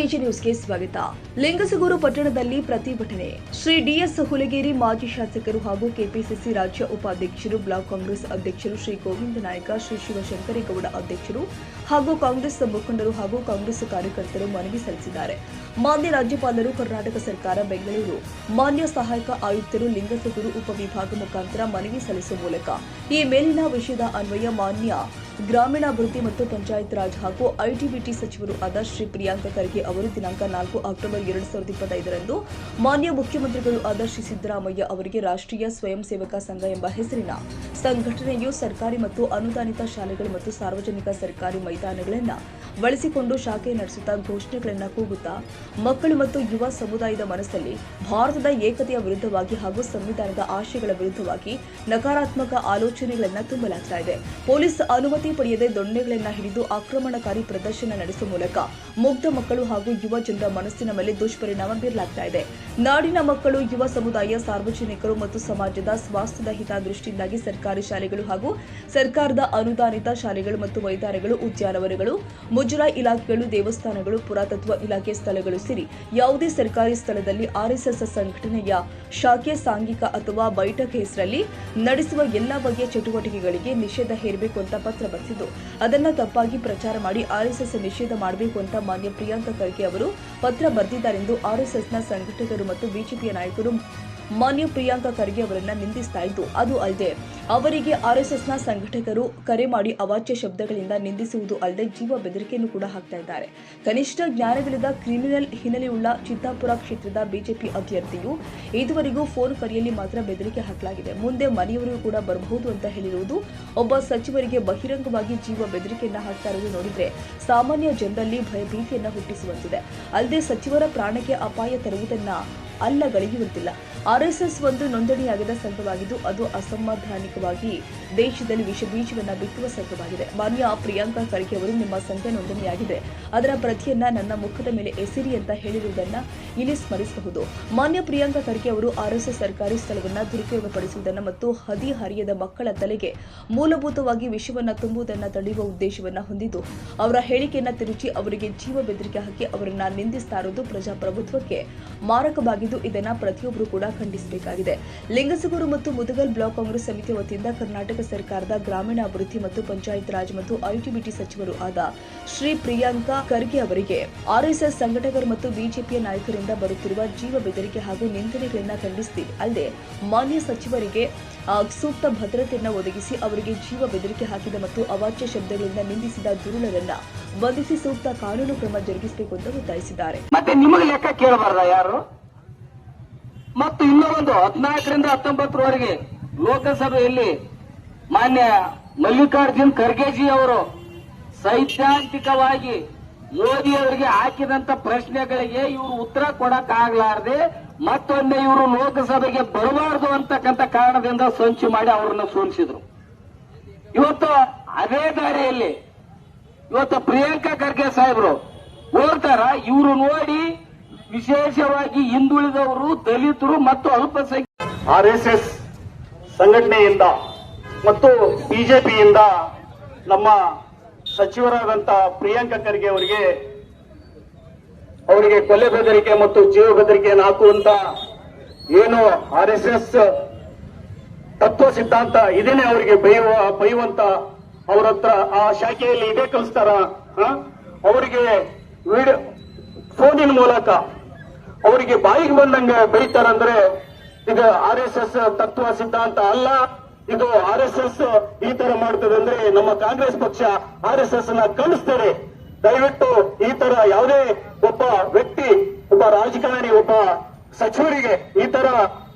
AG ನ್ಯೂಸ್ಗೆ ಸ್ವಾಗತ. ಲಿಂಗಸಗೂರು ಪಟ್ಟಣದಲ್ಲಿ ಪ್ರತಿಭಟನೆ. ಶ್ರೀ ಡಿಎಸ್ ಹುಲಗೇರಿ ಮಾಜಿ ಶಾಸಕರು ಹಾಗೂ ಕೆಪಿಸಿಸಿ ರಾಜ್ಯ ಉಪಾಧ್ಯಕ್ಷರು, ಬ್ಲಾಕ್ ಕಾಂಗ್ರೆಸ್ ಅಧ್ಯಕ್ಷರು ಶ್ರೀ ಗೋವಿಂದ ನಾಯಕ, ಶ್ರೀ ಶಿವಶಂಕರೇಗೌಡ ಅಧ್ಯಕ್ಷರು ಹಾಗೂ ಕಾಂಗ್ರೆಸ್ ಮುಖಂಡರು ಹಾಗೂ ಕಾಂಗ್ರೆಸ್ ಕಾರ್ಯಕರ್ತರು ಮನವಿ ಸಲ್ಲಿಸಿದ್ದಾರೆ. ಮಾನ್ಯ ರಾಜ್ಯಪಾಲರು, ಕರ್ನಾಟಕ ಸರ್ಕಾರ, ಬೆಂಗಳೂರು ಮಾನ್ಯ ಸಹಾಯಕ ಆಯುಕ್ತರು ಲಿಂಗಸಗೂರು ಉಪವಿಭಾಗ ಮುಖಾಂತರ ಮನವಿ ಸಲ್ಲಿಸುವ ಮೂಲಕ ಈ ಮೇಲಿನ ವಿಷಯದ ಅನ್ವಯ ಮಾನ್ಯ ಗ್ರಾಮೀಣಾಭಿವೃದ್ಧಿ ಮತ್ತು ಪಂಚಾಯತ್ ರಾಜ್ ಹಾಗೂ ಐಟಿಬಿಟಿ ಸಚಿವರು ಆದ ಶ್ರೀ ಪ್ರಿಯಾಂಕ ಖರ್ಗೆ ಅವರು ದಿನಾಂಕ 4 ಅಕ್ಟೋಬರ್ 2025ರಂದು ಮಾನ್ಯ ಮುಖ್ಯಮಂತ್ರಿಗಳು ಆದ ಶ್ರೀ ಸಿದ್ದರಾಮಯ್ಯ ಅವರಿಗೆ ರಾಷ್ಟ್ರೀಯ ಸ್ವಯಂ ಸೇವಕ ಸಂಘ ಎಂಬ ಹೆಸರಿನ ಸಂಘಟನೆಯು ಸರ್ಕಾರಿ ಮತ್ತು ಅನುದಾನಿತ ಶಾಲೆಗಳು ಮತ್ತು ಸಾರ್ವಜನಿಕ ಸರ್ಕಾರಿ ಮೈದಾನಗಳನ್ನು ಬಳಸಿಕೊಂಡು ಶಾಖೆ ನಡೆಸುತ್ತಾ ಘೋಷಣೆಗಳನ್ನು ಕೂಗುತ್ತಾ ಮಕ್ಕಳು ಮತ್ತು ಯುವ ಸಮುದಾಯದ ಮನಸ್ಸಲ್ಲಿ ಭಾರತದ ಏಕತೆಯ ವಿರುದ್ಧವಾಗಿ ಹಾಗೂ ಸಂವಿಧಾನದ ಆಶಯಗಳ ವಿರುದ್ಧವಾಗಿ ನಕಾರಾತ್ಮಕ ಆಲೋಚನೆಗಳನ್ನು ತುಂಬಲಾಗ್ತಾ ಇದೆ. ಪೊಲೀಸ್ ಅನುಮತಿ ಪಡೆಯದೆ ದೊಣ್ಣೆಗಳನ್ನು ಹಿಡಿದು ಆಕ್ರಮಣಕಾರಿ ಪ್ರದರ್ಶನ ನಡೆಸುವ ಮೂಲಕ ಮುಗ್ಧ ಮಕ್ಕಳು ಹಾಗೂ ಯುವ ಜನರ ಮನಸ್ಸಿನ ಮೇಲೆ ದುಷ್ಪರಿಣಾಮ ಬೀರಲಾಗ್ತಾ ಇದೆ. ನಾಡಿನ ಮಕ್ಕಳು, ಯುವ ಸಮುದಾಯ, ಸಾರ್ವಜನಿಕರು ಮತ್ತು ಸಮಾಜದ ಸ್ವಾಸ್ಥ್ಯದ ಹಿತದೃಷ್ಟಿಯಿಂದಾಗಿ ಸರ್ಕಾರಿ ಶಾಲೆಗಳು ಹಾಗೂ ಸರ್ಕಾರದ ಅನುದಾನಿತ ಶಾಲೆಗಳು ಮತ್ತು ಮೈದಾನಗಳು, ಉದ್ಯಾನವನಗಳು, ಮುಜರಾಯಿ ಇಲಾಖೆಗಳು, ದೇವಸ್ಥಾನಗಳು, ಪುರಾತತ್ವ ಇಲಾಖೆ ಸ್ಥಳಗಳು ಸೇರಿ ಯಾವುದೇ ಸರ್ಕಾರಿ ಸ್ಥಳದಲ್ಲಿ ಆರ್ಎಸ್ಎಸ್ ಸಂಘಟನೆಯ ಶಾಖೆ, ಸಾಂಘಿಕ ಅಥವಾ ಬೈಠಕ್ ಹೆಸರಲ್ಲಿ ನಡೆಸುವ ಎಲ್ಲಾ ಬಗೆಯ ಚಟುವಟಿಕೆಗಳಿಗೆ ನಿಷೇಧ ಹೇರಬೇಕು ಅಂತ ಪತ್ರ ಬರೆದಿದ್ದು, ಅದನ್ನ ತಪ್ಪಾಗಿ ಪ್ರಚಾರ ಮಾಡಿ ಆರ್ಎಸ್ಎಸ್ ನಿಷೇಧ ಮಾಡಬೇಕು ಅಂತ ಮಾನ್ಯ ಪ್ರಿಯಾಂಕ ಖರ್ಗೆ ಅವರು ಪತ್ರ ಬರೆದಿದ್ದಾರೆಂದು ಆರ್ಎಸ್ಎಸ್ನ ಸಂಘಟಕರು ಮತ್ತು ಬಿಜೆಪಿಯ ನಾಯಕರು ಮಾನ್ಯ ಪ್ರಿಯಾಂಕ ಖರ್ಗೆ ಅವರನ್ನ ನಿಂದಿಸ್ತಾ ಇದ್ದು, ಅದು ಅಲ್ಲದೆ ಅವರಿಗೆ ಆರ್ಎಸ್ಎಸ್ನ ಸಂಘಟಕರು ಕರೆ ಮಾಡಿ ಅವಾಚ್ಯ ಶಬ್ದಗಳಿಂದ ನಿಂದಿಸುವುದು ಅಲ್ಲದೆ ಜೀವ ಬೆದರಿಕೆಯನ್ನು ಕೂಡ ಹಾಕ್ತಾ ಇದ್ದಾರೆ. ಕನಿಷ್ಠ ಜ್ಞಾನವಿಲ್ಲದ ಕ್ರಿಮಿನಲ್ ಹಿನ್ನೆಲೆಯುಳ್ಳ ಚಿತ್ತಾಪುರ ಕ್ಷೇತ್ರದ ಬಿಜೆಪಿ ಅಭ್ಯರ್ಥಿಯು ಇದುವರೆಗೂ ಫೋನ್ ಕರೆಯಲ್ಲಿ ಮಾತ್ರ ಬೆದರಿಕೆ ಹಾಕಲಾಗಿದೆ. ಮುಂದೆ ಮನೆಯವರಿಗೂ ಕೂಡ ಬರಬಹುದು ಅಂತ ಹೇಳಿರುವುದು, ಒಬ್ಬ ಸಚಿವರಿಗೆ ಬಹಿರಂಗವಾಗಿ ಜೀವ ಬೆದರಿಕೆಯನ್ನ ಹಾಕ್ತಾ ಇರುವುದು ನೋಡಿದ್ರೆ ಸಾಮಾನ್ಯ ಜನರಲ್ಲಿ ಭಯಭೀತಿಯನ್ನ ಹುಟ್ಟಿಸುವಂತಿದೆ. ಅಲ್ಲದೆ ಸಚಿವರ ಪ್ರಾಣಕ್ಕೆ ಅಪಾಯ ತರುವುದನ್ನ ಅಲ್ಲಗಳೆಯುವಂತಿಲ್ಲ. ಆರ್ಎಸ್ಎಸ್ ಒಂದು ನೋಂದಣಿಯಾಗದ ಸಂಘವಾಗಿದ್ದು ಅದು ಅಸಂವಿಧಾನಿಕವಾಗಿ ದೇಶದಲ್ಲಿ ವಿಷಬೀಜವನ್ನ ಬಿತ್ತುವ ಸಂಘವಾಗಿದೆ. ಮಾನ್ಯ ಪ್ರಿಯಾಂಕ ಖರ್ಗೆ ಅವರು ನಿಮ್ಮ ಸಂಘ ನೋಂದಣಿಯಾಗಿದೆ, ಅದರ ಪ್ರತಿಯನ್ನ ನನ್ನ ಮುಖದ ಮೇಲೆ ಎಸಿರಿ ಅಂತ ಹೇಳಿರುವುದನ್ನ ಇಲ್ಲಿ ಸ್ಮರಿಸಬಹುದು. ಮಾನ್ಯ ಪ್ರಿಯಾಂಕ ಖರ್ಗೆ ಅವರು ಆರ್ಎಸ್ಎಸ್ ಸರ್ಕಾರಿ ಸ್ಥಳವನ್ನ ದುರುಪಯೋಗಪಡಿಸುವುದನ್ನು ಮತ್ತು ಹದಿಹರಿಯದ ಮಕ್ಕಳ ತಲೆಗೆ ಮೂಲಭೂತವಾಗಿ ವಿಷವನ್ನ ತುಂಬುವುದನ್ನ ತಡೆಯುವ ಉದ್ದೇಶವನ್ನ ಹೊಂದಿದ್ದು, ಅವರ ಹೇಳಿಕೆಯನ್ನ ತಿರುಚಿ ಅವರಿಗೆ ಜೀವ ಬೆದರಿಕೆ ಹಾಕಿ ಅವರನ್ನ ನಿಂದಿಸ್ತಾ ಇರುವುದು ಪ್ರಜಾಪ್ರಭುತ್ವಕ್ಕೆ ಮಾರಕವಾಗಿದ್ದು, ಇದನ್ನ ಪ್ರತಿಯೊಬ್ಬರು ಕೂಡ ಖಂಡಿಸಬೇಕಾಗಿದೆ. ಲಿಂಗಸಗೂರು ಮತ್ತು ಮುದಗಲ್ ಬ್ಲಾಕ್ ಕಾಂಗ್ರೆಸ್ ಸಮಿತಿ ವತಿಯಿಂದ ಕರ್ನಾಟಕ ಸರ್ಕಾರದ ಗ್ರಾಮೀಣಾಭಿವೃದ್ಧಿ ಮತ್ತು ಪಂಚಾಯತ್ ರಾಜ್ ಮತ್ತು ಐಟಿಬಿಟಿ ಸಚಿವರು ಆದ ಶ್ರೀ ಪ್ರಿಯಾಂಕ ಖರ್ಗೆ ಅವರಿಗೆ ಆರ್ಎಸ್ಎಸ್ ಸಂಘಟಕರು ಮತ್ತು ಬಿಜೆಪಿಯ ನಾಯಕರಿಂದ ಬರುತ್ತಿರುವ ಜೀವ ಬೆದರಿಕೆ ಹಾಗೂ ನಿಂದನೆಗಳನ್ನು ಖಂಡಿಸುತ್ತೀವಿ. ಅಲ್ಲದೆ ಮಾನ್ಯ ಸಚಿವರಿಗೆ ಸೂಕ್ತ ಭದ್ರತೆಯನ್ನು ಒದಗಿಸಿ ಅವರಿಗೆ ಜೀವ ಬೆದರಿಕೆ ಹಾಕಿದ ಮತ್ತು ಅವಾಚ್ಯ ಶಬ್ದಗಳಿಂದ ನಿಂದಿಸಿದ ದುರುಳರನ್ನ ಬಂಧಿಸಿ ಸೂಕ್ತ ಕಾನೂನು ಕ್ರಮ ಜರುಗಿಸಬೇಕು ಅಂತ ಒತ್ತಾಯಿಸಿದ್ದಾರೆ. ಮತ್ತೆ ನಿಮಗೆ ಲೆಕ್ಕ ಕೇಳಬಾರ್ದ ಯಾರು? ಮತ್ತು ಇನ್ನೂ ಒಂದು 14ರಿಂದ 19ರವರೆಗೆ ಲೋಕಸಭೆಯಲ್ಲಿ ಮಾನ್ಯ ಮಲ್ಲಿಕಾರ್ಜುನ್ ಖರ್ಗೆಜಿ ಅವರು ಸೈದ್ಧಾಂತಿಕವಾಗಿ ಮೋದಿ ಅವರಿಗೆ ಹಾಕಿದಂತ ಪ್ರಶ್ನೆಗಳಿಗೆ ಇವರು ಉತ್ತರ ಕೊಡಕ್ಕಾಗಲಾರದೆ ಮತ್ತೊಮ್ಮೆ ಇವರು ಲೋಕಸಭೆಗೆ ಬರಬಾರದು ಅಂತಕ್ಕಂಥ ಕಾರಣದಿಂದ ಸಂಚು ಮಾಡಿ ಅವರನ್ನು ಸೋಲಿಸಿದ್ರು. ಇವತ್ತು ಅದೇ ದಾರಿಯಲ್ಲಿ ಇವತ್ತು ಪ್ರಿಯಾಂಕಾ ಖರ್ಗೆ ಸಾಹೇಬರು ಹೋಗ್ತಾರ. ಇವರು ನೋಡಿ ವಿಶೇಷವಾಗಿ ಹಿಂದುಳಿದವರು, ದಲಿತರು ಮತ್ತು ಅಲ್ಪಸಂಖ್ಯಾತ ಆರ್ಎಸ್ಎಸ್ ಸಂಘಟನೆಯಿಂದ ಮತ್ತು ಬಿಜೆಪಿಯಿಂದ ನಮ್ಮ ಸಚಿವರಾದಂತಹ ಪ್ರಿಯಾಂಕ ಖರ್ಗೆ ಅವರಿಗೆ ಕೊಲೆ ಬೆದರಿಕೆ ಮತ್ತು ಜೀವ ಬೆದರಿಕೆಯನ್ನು ಹಾಕುವಂತ ಏನು ಆರ್ಎಸ್ಎಸ್ ತತ್ವ ಸಿದ್ಧಾಂತ ಇದನ್ನೇ ಅವರಿಗೆ ಬೈಯುವಂತ ಅವರ ಹತ್ರ ಆ ಶಾಖೆಯಲ್ಲಿ ಇದೇ ಕಲಿಸ್ತಾರ. ಅವರಿಗೆ ವಿಡಿಯೋ ಫೋನಿನ ಮೂಲಕ ಅವರಿಗೆ ಬಾಯಿಗೆ ಬಂದಂಗೆ ಬೈತಾರಂದ್ರೆ ಇದು ಆರ್ಎಸ್ಎಸ್ ತತ್ವ ಸಿದ್ಧಾಂತ ಅಲ್ಲ. ಇದು ಆರ್ಎಸ್ಎಸ್ ಈ ತರ ಮಾಡ್ತದೆ ಅಂದ್ರೆ ನಮ್ಮ ಕಾಂಗ್ರೆಸ್ ಪಕ್ಷ ಆರ್ಎಸ್ಎಸ್ ನ ಖಂಡಿಸ್ತಾರೆ. ದಯವಿಟ್ಟು ಈ ತರ ಯಾವುದೇ ಒಬ್ಬ ವ್ಯಕ್ತಿ, ಒಬ್ಬ ರಾಜಕಾರಣಿ, ಒಬ್ಬ ಸಚಿವರಿಗೆ ಈ ತರ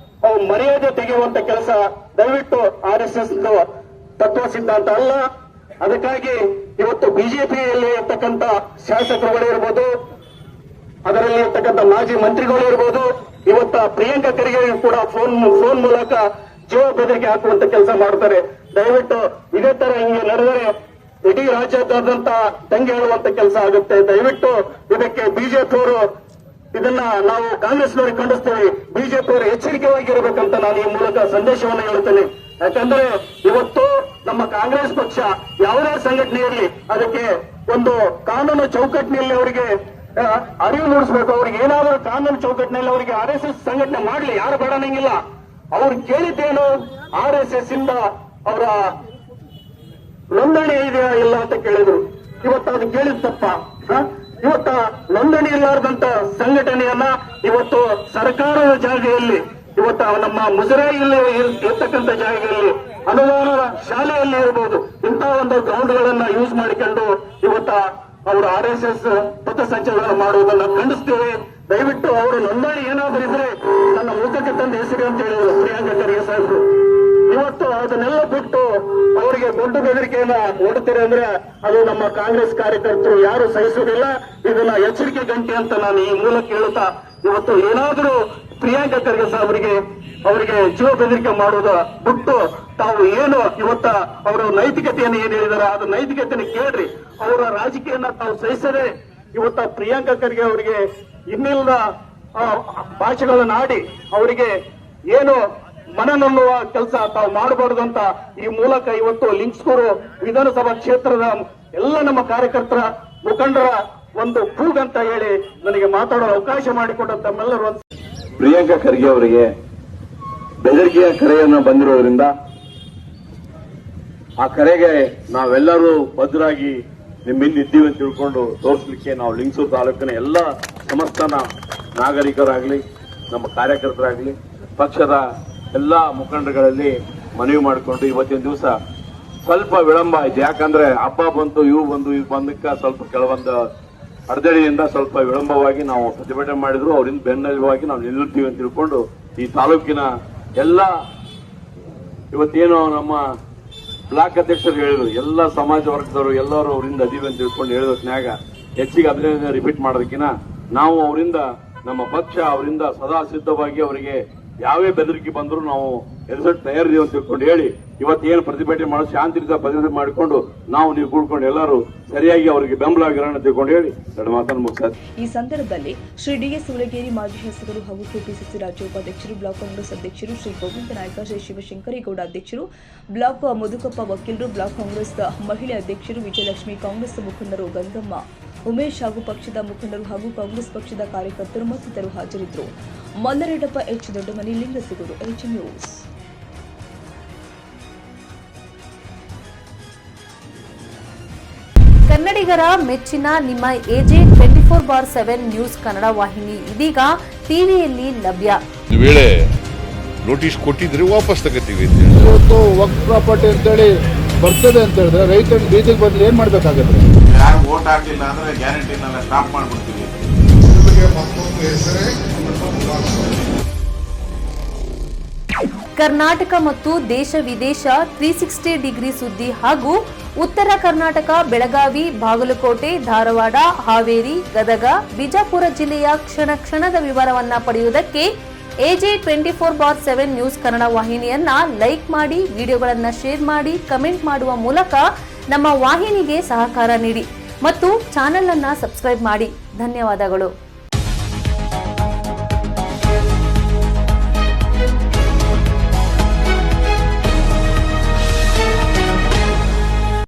ಮರ್ಯಾದೆ ತೆಗೆಯುವಂತ ಕೆಲಸ ದಯವಿಟ್ಟು ಆರ್ಎಸ್ಎಸ್ ತತ್ವ ಸಿದ್ಧಾಂತ ಅಲ್ಲ. ಅದಕ್ಕಾಗಿ ಇವತ್ತು ಬಿಜೆಪಿಯಲ್ಲಿ ಇರ್ತಕ್ಕಂಥ ಶಾಸಕರುಗಳು ಇರ್ಬೋದು, ಅದರಲ್ಲಿ ಇರ್ತಕ್ಕಂಥ ಮಾಜಿ ಮಂತ್ರಿಗಳು ಇರ್ಬೋದು, ಇವತ್ತ ಪ್ರಿಯಾಂಕ ಖರ್ಗೆ ಕೂಡ ಫೋನ್ ಮೂಲಕ ಜೀವ ಬೆದರಿಕೆ ಹಾಕುವಂತ ಕೆಲಸ ಮಾಡ್ತಾರೆ. ದಯವಿಟ್ಟು ಇದೇ ತರ ಹಿಂಗೆ ನಡೆದರೆ ಇಡೀ ರಾಜ್ಯಾದ್ಯಂತ ದಂಗೆ ಹೇಳುವಂತ ಕೆಲಸ ಆಗುತ್ತೆ. ದಯವಿಟ್ಟು ಇದಕ್ಕೆ ಬಿಜೆಪಿಯವರು ಇದನ್ನ ನಾವು ಕಾಂಗ್ರೆಸ್ನವರಿಗೆ ಖಂಡಿಸ್ತೇವೆ. ಬಿಜೆಪಿಯವರು ಎಚ್ಚರಿಕೆಯಾಗಿರಬೇಕಂತ ನಾನು ಈ ಮೂಲಕ ಸಂದೇಶವನ್ನು ಹೇಳುತ್ತೇನೆ. ಯಾಕಂದ್ರೆ ಇವತ್ತು ನಮ್ಮ ಕಾಂಗ್ರೆಸ್ ಪಕ್ಷ ಯಾವುದೇ ಸಂಘಟನೆ ಇರಲಿ ಅದಕ್ಕೆ ಒಂದು ಕಾನೂನು ಚೌಕಟ್ಟಿನಲ್ಲಿ ಅವರಿಗೆ ಅರಿವು ಮೂಡಿಸ್ಬೇಕು. ಅವ್ರಿಗೆ ಏನಾದರೂ ಕಾನೂನು ಚೌಕಟ್ಟಿನಲ್ಲಿ ಅವರಿಗೆ RSS ಸಂಘಟನೆ ಮಾಡ್ಲಿ, ಯಾರು ಬೇಡನಂಗಿಲ್ಲ. ಅವ್ರು ಕೇಳಿದ್ದೇನು, RSS ಇಂದ ಅವರ ನೋಂದಣಿ ಇದೆಯಾ ಇಲ್ಲ ಅಂತ ಕೇಳಿದ್ರು. ಇವತ್ತು ಅದು ಕೇಳಿದ ತಪ್ಪ. ಇವತ್ತ ನೋಂದಣಿ ಇಲ್ಲಾರ್ದಂತ ಸಂಘಟನೆಯನ್ನ ಇವತ್ತು ಸರ್ಕಾರದ ಜಾಗೆಯಲ್ಲಿ, ಇವತ್ತ ನಮ್ಮ ಮುಜರಾಯಿಯಲ್ಲಿ ಇರ್ತಕ್ಕಂಥ ಜಾಗದಲ್ಲಿ, ಅನುದಾನ ಶಾಲೆಯಲ್ಲಿ ಇರಬಹುದು, ಇಂತಹ ಒಂದು ಗ್ರೌಂಡ್ಗಳನ್ನ ಯೂಸ್ ಮಾಡಿಕೊಂಡು ಇವತ್ತ ಅವರು RSS ಪಥಸಂಚಲನ ಮಾಡುವುದನ್ನ ಖಂಡಿಸ್ತೇವೆ. ದಯವಿಟ್ಟು ಅವರು ನೋಂದಣಿ ಏನಾದರೂ ಇದ್ರೆ ನನ್ನ ಮುಖಕ್ಕೆ ತಂದು ಹೆಸರು ಅಂತ ಹೇಳಿದ್ರು ಪ್ರಿಯಾಂಕಾ ಖರ್ಗೆ ಸಾಹೇಬರು. ಇವತ್ತು ಅದನ್ನೆಲ್ಲ ಬಿಟ್ಟು ಅವರಿಗೆ ದೊಡ್ಡ ಬೆದರಿಕೆಯನ್ನ ಓಡುತ್ತಾರೆ ಅಂದ್ರೆ ಅದು ನಮ್ಮ ಕಾಂಗ್ರೆಸ್ ಕಾರ್ಯಕರ್ತರು ಯಾರು ಸಹಿಸುವುದಿಲ್ಲ. ಇದನ್ನ ಎಚ್ಚರಿಕೆ ಗಂಟೆ ಅಂತ ನಾನು ಈ ಮೂಲಕ ಹೇಳುತ್ತಾ, ಇವತ್ತು ಏನಾದರೂ ಪ್ರಿಯಾಂಕಾ ಖರ್ಗೆ ಅವರಿಗೆ ಜೀವ ಬೆದರಿಕೆ ಮಾಡುವುದ ಬಿಟ್ಟು ತಾವು ಏನು ಇವತ್ತ ಅವರ ನೈತಿಕತೆಯನ್ನು ಏನ್ ಹೇಳಿದಾರೆ ಅದು ನೈತಿಕತೆಯನ್ನು ಕೇಳ್ರಿ. ಅವರ ರಾಜಕೀಯನ ತಾವು ಸಹಿಸದೆ ಇವತ್ತ ಪ್ರಿಯಾಂಕಾ ಖರ್ಗೆ ಅವರಿಗೆ ಇನ್ನಿಲ್ಲದ ಭಾಷೆಗಳನ್ನು ಆಡಿ ಅವರಿಗೆ ಏನು ಮನನೊಲ್ಲುವ ಕೆಲಸ ತಾವು ಮಾಡಬಾರದು ಅಂತ ಈ ಮೂಲಕ ಇವತ್ತು ಲಿಂಗಸ್ಕೂರು ವಿಧಾನಸಭಾ ಕ್ಷೇತ್ರದ ಎಲ್ಲ ನಮ್ಮ ಕಾರ್ಯಕರ್ತರ ಮುಖಂಡರ ಒಂದು ಕೂಗ್ ಅಂತ ಹೇಳಿ ನನಗೆ ಮಾತಾಡೋ ಅವಕಾಶ ಮಾಡಿಕೊಟ್ಟ ತಮ್ಮೆಲ್ಲರೂ ಪ್ರಿಯಾಂಕಾ ಖರ್ಗೆ ಅವರಿಗೆ ಬೆದರಿಕೆಯ ಕರೆಯನ್ನು ಬಂದಿರೋದ್ರಿಂದ ಆ ಕರೆಗೆ ನಾವೆಲ್ಲರೂ ಭದ್ರಾಗಿ ನಿಮ್ಮಿಂದ ಇದ್ದೀವಿ ಅಂತ ತಿಳ್ಕೊಂಡು ತೋರಿಸಲಿಕ್ಕೆ ನಾವು ಲಿಂಗಸೂರು ತಾಲೂಕಿನ ಎಲ್ಲ ಸಮಸ್ತ ನಾಗರಿಕರಾಗಲಿ, ನಮ್ಮ ಕಾರ್ಯಕರ್ತರಾಗಲಿ, ಪಕ್ಷದ ಎಲ್ಲ ಮುಖಂಡರಲ್ಲಿ ಮನವಿ ಮಾಡಿಕೊಂಡು ಇವತ್ತಿನ ದಿವಸ ಸ್ವಲ್ಪ ವಿಳಂಬ ಆಯ್ತು. ಯಾಕಂದ್ರೆ ಹಬ್ಬ ಬಂತು, ಇವು ಬಂದಕ್ಕೆ ಸ್ವಲ್ಪ ಕೆಲವೊಂದು ಅಡೆತಡೆಯಿಂದ ಸ್ವಲ್ಪ ವಿಳಂಬವಾಗಿ ನಾವು ಪ್ರತಿಭಟನೆ ಮಾಡಿದ್ರು. ಅವರಿಂದ ಬೆನ್ನೆಲುಬಾಗಿ ನಾವು ನಿಲ್ಲುತ್ತೀವಿ ಅಂತ ತಿಳ್ಕೊಂಡು ಈ ತಾಲೂಕಿನ ಎಲ್ಲ ಇವತ್ತೇನು ನಮ್ಮ ಬ್ಲಾಕ್ ಅಧ್ಯಕ್ಷರು ಹೇಳಿದ್ರು, ಎಲ್ಲ ಸಮಾಜ ವರ್ಗದವರು ಎಲ್ಲರೂ ಅವರಿಂದ ಅದೀವಿ ಅಂತ ತಿಳ್ಕೊಂಡು ಹೇಳಿದ್ನ್ಯಾಗ ಹೆಚ್ಚಿಗೆ ಅದನ್ನೇ ರಿಪೀಟ್ ಮಾಡೋದಕ್ಕಿಂತ ನಾವು ಅವರಿಂದ ನಮ್ಮ ಪಕ್ಷ ಅವರಿಂದ ಸದಾ ಸಿದ್ಧವಾಗಿ ಅವರಿಗೆ ಯಾವೇ ಬೆದರಿಕೆ ಬಂದರೂ ನಾವು ಎದುರಿಸಲು ತಯಾರಿದೀವಿ ಅಂತ ತಿಳ್ಕೊಂಡು ಹೇಳಿ ಇವತ್ತೇನು ಪ್ರತಿಭಟನೆ ಮಾಡೋದು ಶಾಂತಿಯುತ ಪ್ರತಿಭಟನೆ ಮಾಡಿಕೊಂಡು ನೀವು ಕೂಡ್ಕೊಂಡು ಎಲ್ಲರೂ ಸರಿಯಾಗಿ ಅವರಿಗೆ ಬೆಂಬಲವಾಗಿರೋಣ ತಿಳ್ಕೊಂಡು ಹೇಳಿ ಎರಡು ಮಾತನ್ನು ಮುಗಿಸ್ತಾರೆ. ಈ ಸಂದರ್ಭದಲ್ಲಿ ಶ್ರೀ ಡಿಎಸ್ ಹುಲಗೇರಿ ಮಾಜಿ ಶಾಸಕರು ಹಾಗೂ ಕೆಪಿಸಿಸಿ ರಾಜ್ಯ ಉಪಾಧ್ಯಕ್ಷರು, ಬ್ಲಾಕ್ ಕಾಂಗ್ರೆಸ್ ಅಧ್ಯಕ್ಷರು ಶ್ರೀ ಗೋವಿಂದ ನಾಯ್ಕ, ಶ್ರೀ ಶಿವಶಂಕರೇಗೌಡ ಅಧ್ಯಕ್ಷರು, ಬ್ಲಾಕ್ ಮುದುಕಪ್ಪ ವಕೀಲರು, ಬ್ಲಾಕ್ ಕಾಂಗ್ರೆಸ್ ಮಹಿಳಾ ಅಧ್ಯಕ್ಷರು ವಿಜಯಲಕ್ಷ್ಮಿ, ಕಾಂಗ್ರೆಸ್ ಮುಖಂಡರು ಗಂಗಮ್ಮ, ಉಮೇಶ್ ಹಾಗೂ ಪಕ್ಷದ ಮುಖಂಡರು ಹಾಗೂ ಕಾಂಗ್ರೆಸ್ ಪಕ್ಷದ ಕಾರ್ಯಕರ್ತರು ಮತ್ತಿತರರು ಹಾಜರಿದ್ದರು. ಮಲ್ಲರೆಡ್ಡಪ್ಪ ಎಚ್ ದೊಡ್ಡಮನಿ, ಲಿಂಗಸಿಗೂರು, ಎಚ್ ನ್ಯೂಸ್. ಕನ್ನಡಿಗರ ಮೆಚ್ಚಿನ ನಿಮ್ಮ AJ 24/7 ನ್ಯೂಸ್ ಕನ್ನಡ ವಾಹಿನಿ ಇದೀಗ ಟಿವಿಯಲ್ಲಿ ಲಭ್ಯ. ಒಂದು ವೇಳೆ ನೋಟಿಸ್ ಕೊಟ್ಟಿದ್ರೆ ವಾಪಸ್ ತಗೋತೀವಿ. ಇವತ್ತು ವಕ್ಫ್ ಪ್ರಾಪರ್ಟಿ ಅಂತೇಳಿ ಬರ್ತದೆ ಅಂತ ಹೇಳಿದ್ರೆ ರೈತರು ಬೀದಿಗೆ ಬಂದು ಏನ್ ಮಾಡ್ಬೇಕಾಗತ್ತೆ? ಯಾರು ವೋಟ್ ಹಾಕಿಲ್ಲ ಅಂದ್ರೆ ಗ್ಯಾರಂಟಿನೆಲ್ಲ ಸ್ಟಾಪ್ ಮಾಡ್ಬಿಡ್ತೀವಿ. ಕರ್ನಾಟಕ ಮತ್ತು ದೇಶ ವಿದೇಶ 360 ಡಿಗ್ರಿ ಸುದ್ದಿ ಹಾಗೂ ಉತ್ತರ ಕರ್ನಾಟಕ, ಬೆಳಗಾವಿ, ಬಾಗಲಕೋಟೆ, ಧಾರವಾಡ, ಹಾವೇರಿ, ಗದಗ, ಬಿಜಾಪುರ ಜಿಲ್ಲೆಯ ಕ್ಷಣ ಕ್ಷಣದ ವಿವರವನ್ನ ಪಡೆಯುವುದಕ್ಕೆ AJ 24/7 ನ್ಯೂಸ್ ಕನ್ನಡ ವಾಹಿನಿಯನ್ನ ಲೈಕ್ ಮಾಡಿ, ವಿಡಿಯೋಗಳನ್ನ ಶೇರ್ ಮಾಡಿ, ಕಮೆಂಟ್ ಮಾಡುವ ಮೂಲಕ ನಮ್ಮ ವಾಹಿನಿಗೆ ಸಹಕಾರ ನೀಡಿ ಮತ್ತು ಚಾನೆಲ್ ಅನ್ನ ಸಬ್ಸ್ಕ್ರೈಬ್ ಮಾಡಿ. ಧನ್ಯವಾದಗಳು.